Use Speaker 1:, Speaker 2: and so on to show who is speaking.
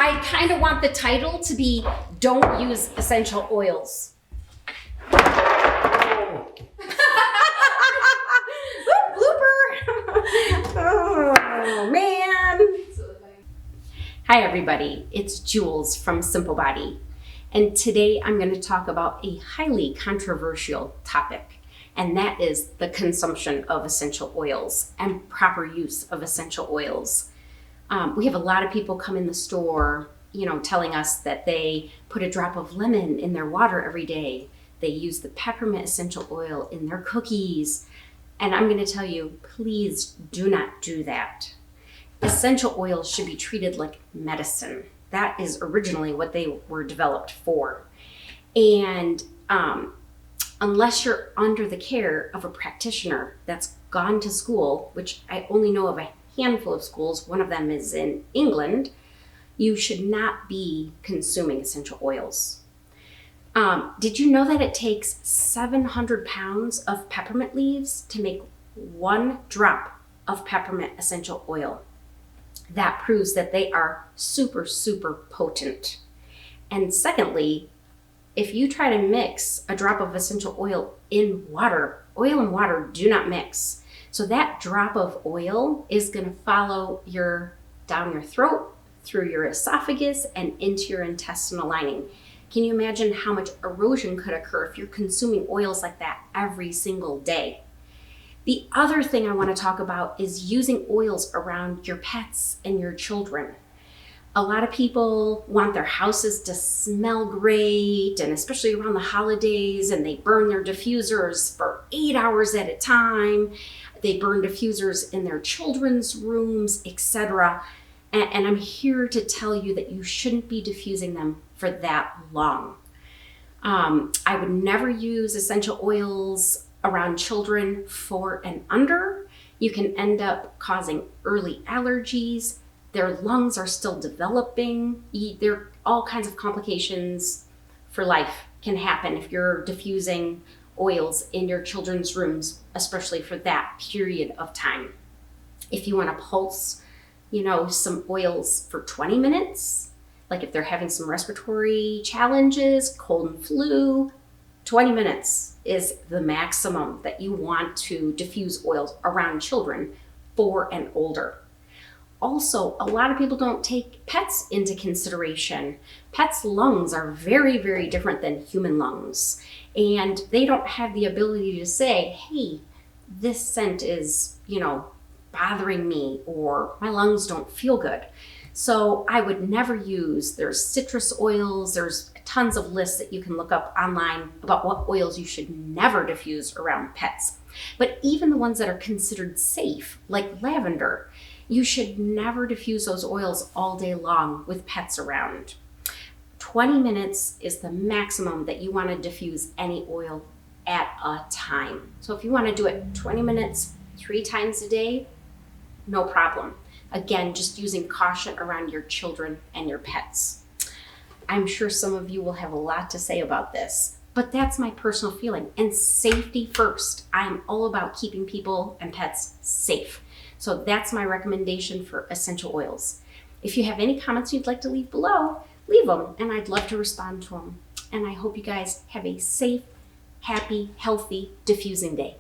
Speaker 1: I kind of want the title to be Don't Use Essential Oils. Oh, man. Hi, everybody. It's Jules from Simple Body. And today I'm going to talk about a highly controversial topic, and that is the consumption of essential oils and proper use of essential oils. We have a lot of people come in the store, telling us that they put a drop of lemon in their water every day. They use the peppermint essential oil in their cookies. And I'm going to tell you, please do not do that. Essential oils should be treated like medicine. That is originally what they were developed for. And unless you're under the care of a practitioner that's gone to school, which I only know of a handful of schools, one of them is in England, you should not be consuming essential oils. Did you know that it takes 700 pounds of peppermint leaves to make 1 drop of peppermint essential oil? That proves that they are super, super potent. And secondly, if you try to mix a drop of essential oil in water, oil and water do not mix. So that drop of oil is going to follow down your throat, through your esophagus, and into your intestinal lining. Can you imagine how much erosion could occur if you're consuming oils like that every single day? The other thing I want to talk about is using oils around your pets and your children. A lot of people want their houses to smell great, and especially around the holidays, and they burn their diffusers for 8 hours at a time. They burn diffusers in their children's rooms, etc. And I'm here to tell you that you shouldn't be diffusing them for that long. I would never use essential oils around children 4 and under. You can end up causing early allergies. Their lungs are still developing. There are all kinds of complications for life can happen if you're diffusing oils in your children's rooms, especially for that period of time. If you want to pulse, some oils for 20 minutes, like if they're having some respiratory challenges, cold and flu, 20 minutes is the maximum that you want to diffuse oils around children 4 and older. Also, a lot of people don't take pets into consideration. Pets' lungs are very, very different than human lungs. And they don't have the ability to say, hey, this scent is, bothering me, or my lungs don't feel good. So I would never use, there's citrus oils, there's tons of lists that you can look up online about what oils you should never diffuse around pets. But even the ones that are considered safe, like lavender, you should never diffuse those oils all day long with pets around. 20 minutes is the maximum that you want to diffuse any oil at a time. So if you want to do it 20 minutes, 3 times a day, no problem. Again, just using caution around your children and your pets. I'm sure some of you will have a lot to say about this, but that's my personal feeling. And safety first. I'm all about keeping people and pets safe. So that's my recommendation for essential oils. If you have any comments you'd like to leave below, leave them, and I'd love to respond to them. And I hope you guys have a safe, happy, healthy diffusing day.